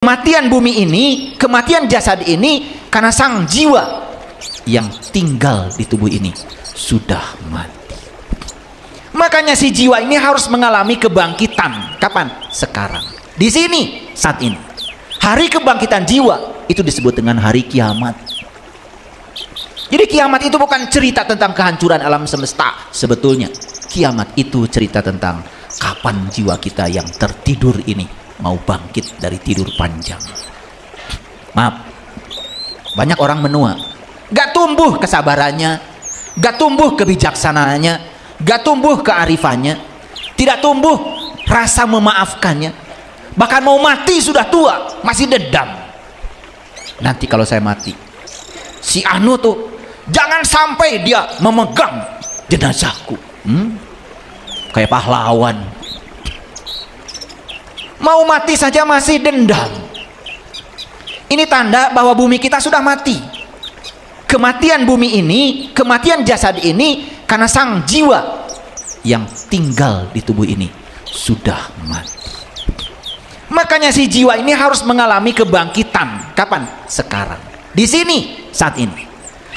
Kematian bumi ini, kematian jasad ini karena sang jiwa yang tinggal di tubuh ini sudah mati. Makanya si jiwa ini harus mengalami kebangkitan. Kapan? Sekarang. Di sini, saat ini. Hari kebangkitan jiwa itu disebut dengan hari kiamat. Jadi kiamat itu bukan cerita tentang kehancuran alam semesta. Sebetulnya kiamat itu cerita tentang kapan jiwa kita yang tertidur ini mau bangkit dari tidur panjang. Maaf, banyak orang menua, gak tumbuh kesabarannya, gak tumbuh kebijaksanaannya, gak tumbuh kearifannya, tidak tumbuh rasa memaafkannya, bahkan mau mati sudah tua masih dendam. Nanti kalau saya mati, si anu tuh jangan sampai dia memegang jenazahku. Kayak pahlawan, mau mati saja masih dendam. Ini tanda bahwa bumi kita sudah mati. Kematian bumi ini, kematian jasad ini karena sang jiwa yang tinggal di tubuh ini sudah mati. Makanya si jiwa ini harus mengalami kebangkitan. Kapan? Sekarang. Di sini, saat ini.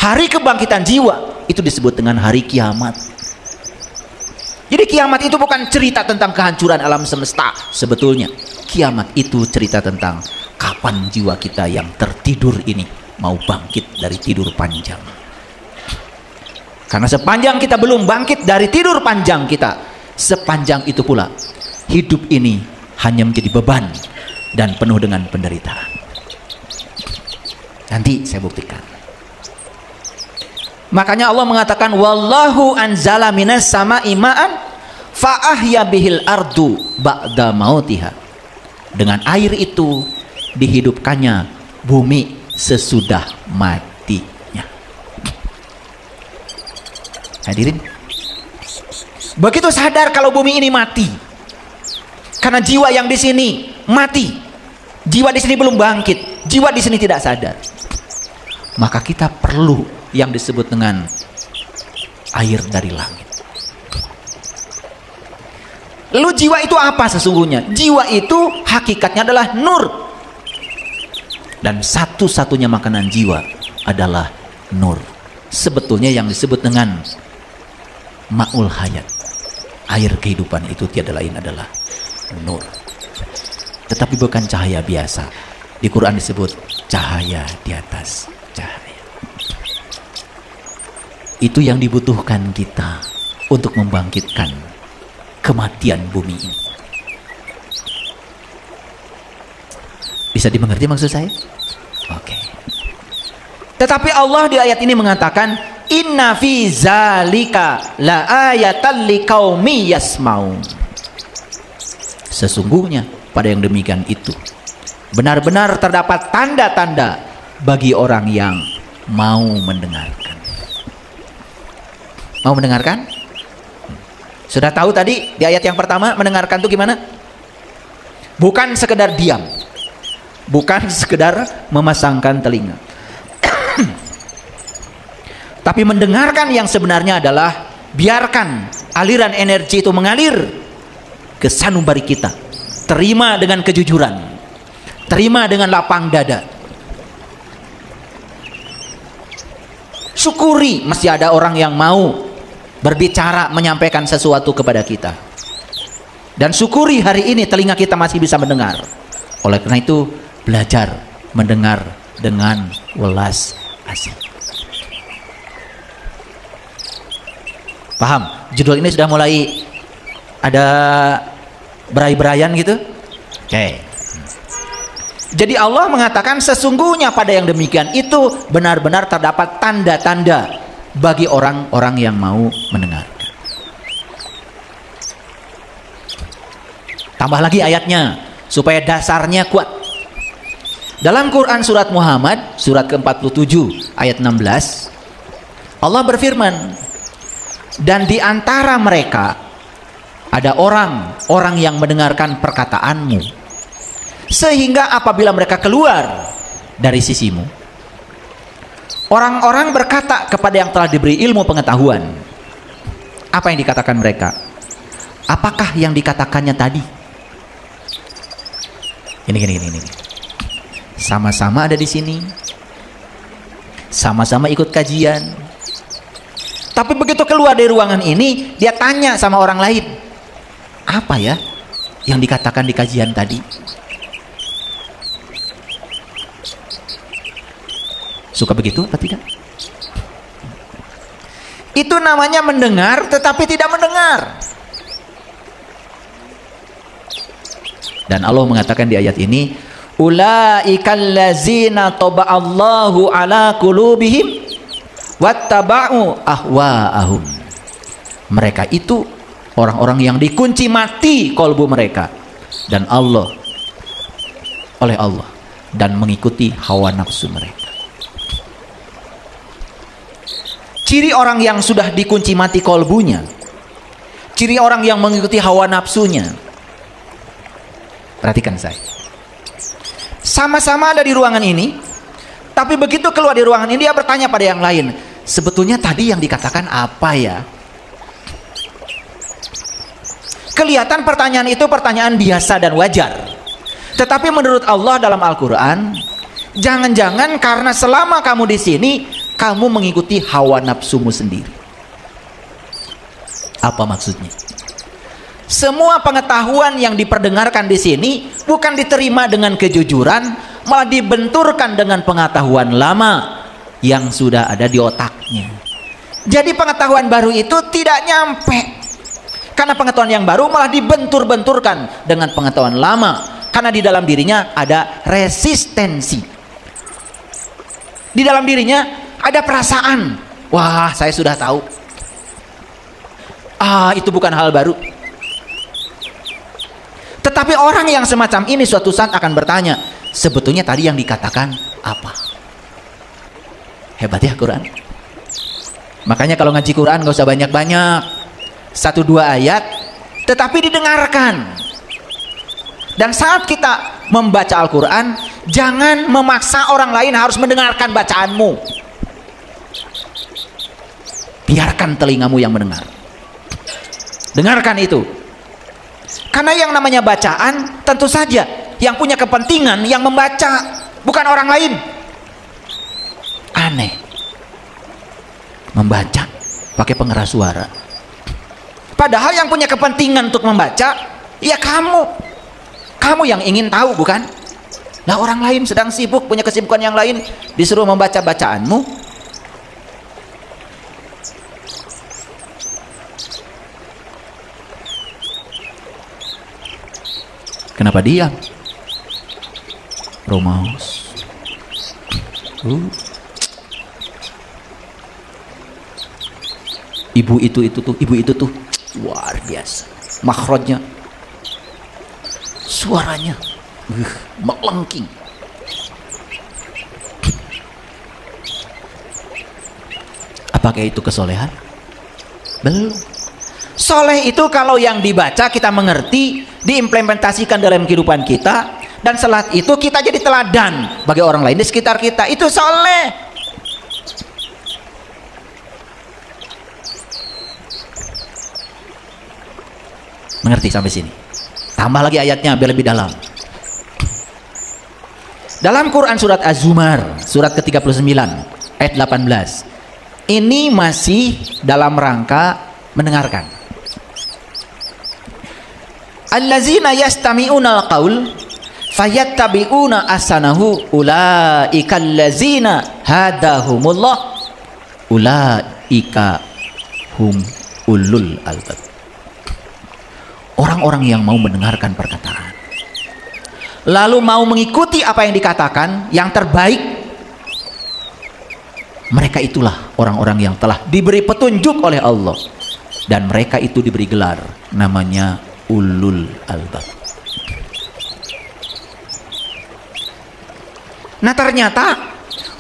Hari kebangkitan jiwa itu disebut dengan hari kiamat. Jadi kiamat itu bukan cerita tentang kehancuran alam semesta. Sebetulnya kiamat itu cerita tentang kapan jiwa kita yang tertidur ini mau bangkit dari tidur panjang. Karena sepanjang kita belum bangkit dari tidur panjang kita, sepanjang itu pula hidup ini hanya menjadi beban dan penuh dengan penderitaan. Nanti saya buktikan. Makanya Allah mengatakan wallahu anzala minas sama'i ma'an fa ahya bihil ardu ba'da mautiha. Dengan air itu dihidupkannya bumi sesudah matinya. Hadirin, begitu sadar kalau bumi ini mati, karena jiwa yang di sini mati, jiwa di sini belum bangkit, jiwa di sini tidak sadar, maka kita perlu yang disebut dengan air dari langit. Lalu jiwa itu apa sesungguhnya? Jiwa itu hakikatnya adalah nur. Dan satu-satunya makanan jiwa adalah nur. Sebetulnya yang disebut dengan ma'ul hayat, air kehidupan itu tiada lain adalah nur. Tetapi bukan cahaya biasa. Di Quran disebut cahaya di atas cahaya. Itu yang dibutuhkan kita untuk membangkitkan kematian bumi ini. Bisa dimengerti maksud saya? Oke. Tetapi Allah di ayat ini mengatakan inna fi zalika la ayatan liqaumi yasmaun. Sesungguhnya pada yang demikian itu benar-benar terdapat tanda-tanda bagi orang yang mau mendengarkan. Mau mendengarkan? Sudah tahu tadi di ayat yang pertama mendengarkan itu gimana? Bukan sekedar diam, bukan sekedar memasangkan telinga, tapi mendengarkan yang sebenarnya adalah biarkan aliran energi itu mengalir ke sanubari kita. Terima dengan kejujuran, terima dengan lapang dada. Syukuri masih ada orang yang mau berbicara, menyampaikan sesuatu kepada kita. Dan syukuri hari ini telinga kita masih bisa mendengar. Oleh karena itu belajar mendengar dengan welas asih. Paham? Judul ini sudah mulai ada berai-beraian gitu. Oke. Jadi Allah mengatakan sesungguhnya pada yang demikian itu benar-benar terdapat tanda-tanda bagi orang-orang yang mau mendengarkan. Tambah lagi ayatnya supaya dasarnya kuat. Dalam Quran surat Muhammad surat ke-47 ayat 16 Allah berfirman, dan di antara mereka ada orang-orang yang mendengarkan perkataanmu, sehingga apabila mereka keluar dari sisimu, orang-orang berkata kepada yang telah diberi ilmu pengetahuan. Apa yang dikatakan mereka? Apakah yang dikatakannya tadi? Ini. sama-sama ada di sini, sama-sama ikut kajian. Tapi begitu keluar dari ruangan ini, dia tanya sama orang lain, apa ya yang dikatakan di kajian tadi? Suka begitu apa tidak? Itu namanya mendengar tetapi tidak mendengar. Dan Allah mengatakan di ayat ini, ulaikal ladzina taba'allahu ala qulubihim wattaba'u ahwa'ahum. Mereka itu orang-orang yang dikunci mati kolbu mereka dan oleh Allah, dan mengikuti hawa nafsu mereka. Ciri orang yang sudah dikunci mati kolbunya, ciri orang yang mengikuti hawa nafsunya. Perhatikan saya, sama-sama ada di ruangan ini, tapi begitu keluar dari ruangan ini dia bertanya pada yang lain, sebetulnya tadi yang dikatakan apa ya? Kelihatan pertanyaan itu pertanyaan biasa dan wajar, tetapi menurut Allah dalam Al-Quran, jangan-jangan karena selama kamu di sini kamu mengikuti hawa nafsumu sendiri. Apa maksudnya? Semua pengetahuan yang diperdengarkan di sini bukan diterima dengan kejujuran, malah dibenturkan dengan pengetahuan lama yang sudah ada di otaknya. Jadi pengetahuan baru itu tidak nyampe, karena pengetahuan yang baru malah dibentur-benturkan dengan pengetahuan lama, karena di dalam dirinya ada resistensi. Di dalam dirinya ada perasaan, wah saya sudah tahu, itu bukan hal baru. Tetapi orang yang semacam ini suatu saat akan bertanya, sebetulnya tadi yang dikatakan apa? Hebat ya Quran. Makanya kalau ngaji Quran gak usah banyak-banyak, 1-2 ayat tetapi didengarkan. Dan saat kita membaca Al-Quran, jangan memaksa orang lain harus mendengarkan bacaanmu. Biarkan telingamu yang mendengar. Dengarkan itu. Karena yang namanya bacaan, tentu saja yang punya kepentingan yang membaca, bukan orang lain. Aneh. Membaca pakai pengeras suara. Padahal yang punya kepentingan untuk membaca, ya kamu. Kamu yang ingin tahu, bukan? Nah, orang lain sedang sibuk, punya kesibukan yang lain, disuruh membaca bacaanmu. Kenapa diam? Romaus. Ibu itu tuh luar biasa. Makhrajnya, suaranya melengking. Apakah itu kesolehan? Belum. Soleh itu kalau yang dibaca kita mengerti, diimplementasikan dalam kehidupan kita, dan setelah itu kita jadi teladan bagi orang lain di sekitar kita. Itu soleh. Mengerti sampai sini? Tambah lagi ayatnya biar lebih dalam. Dalam Quran surat Az-Zumar, surat ke-39 ayat 18. Ini masih dalam rangka mendengarkan. Allazina yastami'una al-qaul fayattabi'una ahsanahu ulaika allazina hadahumullah ulaika hum ulul albab. Orang-orang yang mau mendengarkan perkataan lalu mau mengikuti apa yang dikatakan yang terbaik, mereka itulah orang-orang yang telah diberi petunjuk oleh Allah, dan mereka itu diberi gelar namanya ulul albab. Nah, ternyata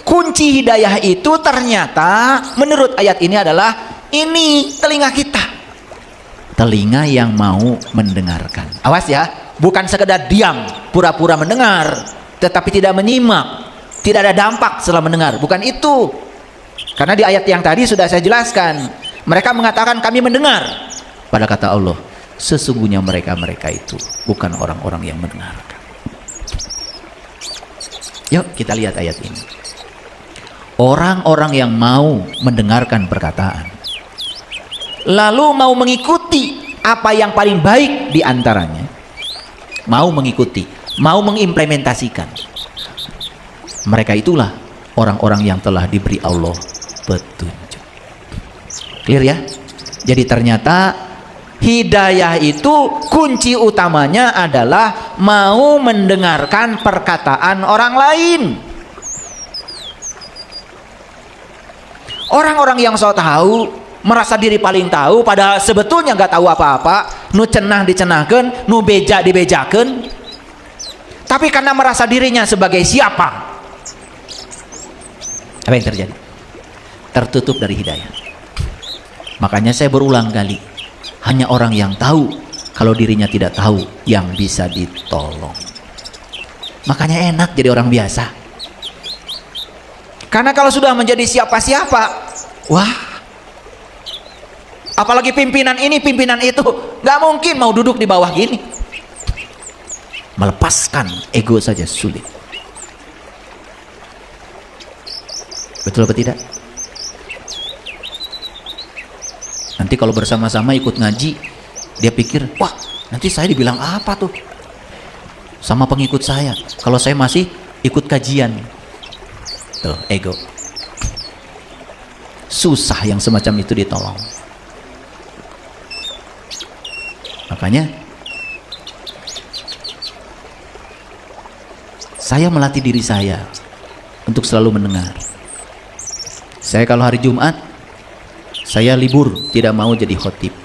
kunci hidayah itu ternyata menurut ayat ini adalah ini telinga kita, telinga yang mau mendengarkan. Awas ya, bukan sekedar diam pura-pura mendengar tetapi tidak menyimak, tidak ada dampak setelah mendengar, bukan itu. Karena di ayat yang tadi sudah saya jelaskan, mereka mengatakan kami mendengar, pada kata Allah sesungguhnya mereka itu bukan orang-orang yang mendengarkan. Yuk kita lihat ayat ini. Orang-orang yang mau mendengarkan perkataan, lalu mau mengikuti apa yang paling baik di antaranya, mau mengikuti, mau mengimplementasikan, mereka itulah orang-orang yang telah diberi Allah petunjuk. Clear ya? Jadi ternyata hidayah itu kunci utamanya adalah mau mendengarkan perkataan orang lain. Orang-orang yang so tahu, merasa diri paling tahu, padahal sebetulnya nggak tahu apa-apa, nu cenah dicenahkan, nu beja dibejakan, tapi karena merasa dirinya sebagai siapa, apa yang terjadi? Tertutup dari hidayah. Makanya saya berulang kali, hanya orang yang tahu kalau dirinya tidak tahu yang bisa ditolong. Makanya enak jadi orang biasa. Karena kalau sudah menjadi siapa-siapa, wah, apalagi pimpinan ini, pimpinan itu, nggak mungkin mau duduk di bawah gini. Melepaskan ego saja sulit. Betul apa tidak? Nanti kalau bersama-sama ikut ngaji, dia pikir, wah, nanti saya dibilang apa tuh sama pengikut saya kalau saya masih ikut kajian. Tuh, ego. Susah yang semacam itu ditolong. Makanya saya melatih diri saya untuk selalu mendengar. Saya kalau hari Jumat, saya libur, tidak mau jadi khotib.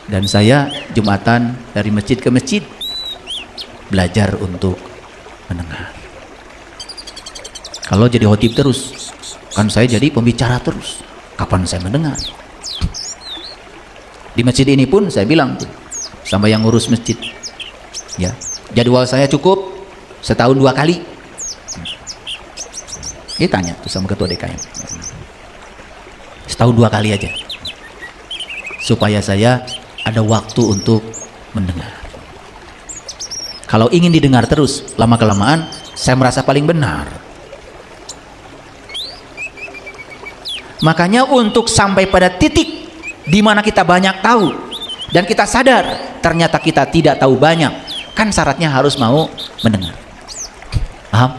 Dan saya Jumatan dari masjid ke masjid, belajar untuk mendengar. Kalau jadi khotib terus, kan saya jadi pembicara terus. Kapan saya mendengar? Di masjid ini pun saya bilang tuh sama yang ngurus masjid, ya, jadwal saya cukup setahun 2 kali. Dia tanya tuh sama ketua DKM, setahun 2 kali aja, supaya saya ada waktu untuk mendengar. Kalau ingin didengar terus, lama-kelamaan saya merasa paling benar. Makanya untuk sampai pada titik di mana kita banyak tahu dan kita sadar ternyata kita tidak tahu banyak, kan syaratnya harus mau mendengar. Paham?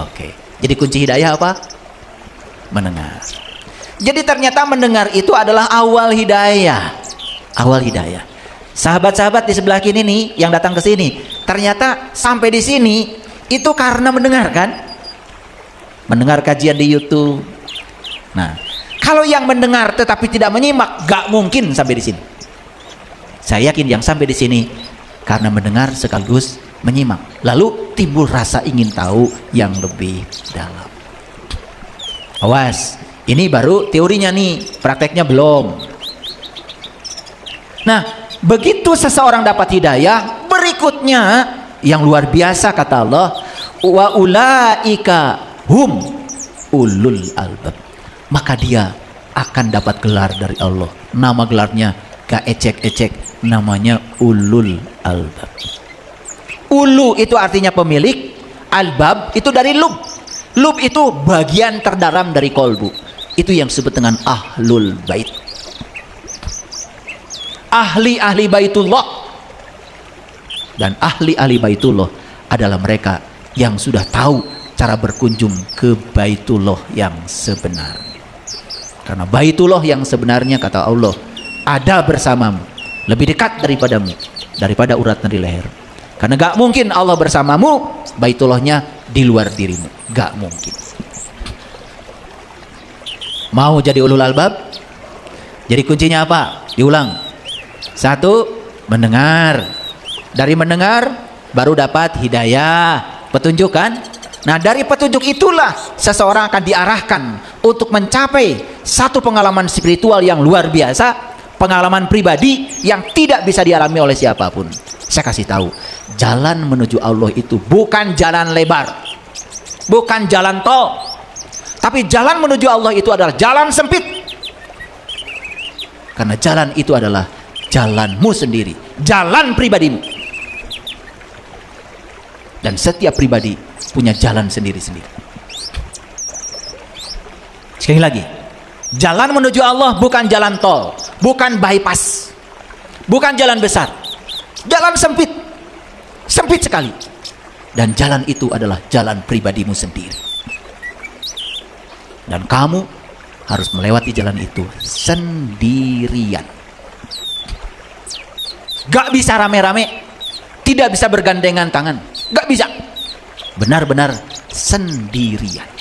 Oke. Jadi kunci hidayah apa? Mendengar. Jadi ternyata mendengar itu adalah awal hidayah. Awal hidayah. Sahabat-sahabat di sebelah kini nih yang datang ke sini, ternyata sampai di sini itu karena mendengar, kan? Mendengar kajian di YouTube. Nah, kalau yang mendengar tetapi tidak menyimak, gak mungkin sampai di sini. Saya yakin yang sampai di sini karena mendengar sekaligus menyimak. Lalu timbul rasa ingin tahu yang lebih dalam. Awas, ini baru teorinya nih, prakteknya belum. Nah, begitu seseorang dapat hidayah, berikutnya yang luar biasa kata Allah, wa ulaika hum ulul albab. Maka dia akan dapat gelar dari Allah. Nama gelarnya gak ecek-ecek, namanya ulul albab. Ulu itu artinya pemilik, albab itu dari lub. Lub itu bagian terdalam dari kolbu. Itu yang disebut dengan ahlul bait. Ahli-ahli baitullah. Dan ahli-ahli baitullah adalah mereka yang sudah tahu cara berkunjung ke baitullah yang sebenarnya. Karena baitullah yang sebenarnya kata Allah ada bersamamu, lebih dekat daripadamu, daripada urat nadi leher. Karena gak mungkin Allah bersamamu, baitullahnya di luar dirimu, gak mungkin. Mau jadi ulul albab? Jadi kuncinya apa? Diulang. 1, mendengar. Dari mendengar baru dapat hidayah, petunjuk, kan? Nah, dari petunjuk itulah seseorang akan diarahkan untuk mencapai satu pengalaman spiritual yang luar biasa, pengalaman pribadi yang tidak bisa dialami oleh siapapun. Saya kasih tahu, jalan menuju Allah itu bukan jalan lebar, bukan jalan tol, tapi jalan menuju Allah itu adalah jalan sempit. Karena jalan itu adalah jalanmu sendiri, jalan pribadimu. Dan setiap pribadi punya jalan sendiri-sendiri. Sekali lagi, jalan menuju Allah bukan jalan tol, bukan bypass, bukan jalan besar. Jalan sempit, sempit sekali. Dan jalan itu adalah jalan pribadimu sendiri. Dan kamu harus melewati jalan itu sendirian. Gak bisa rame-rame, tidak bisa bergandengan tangan, gak bisa. Benar-benar sendirian.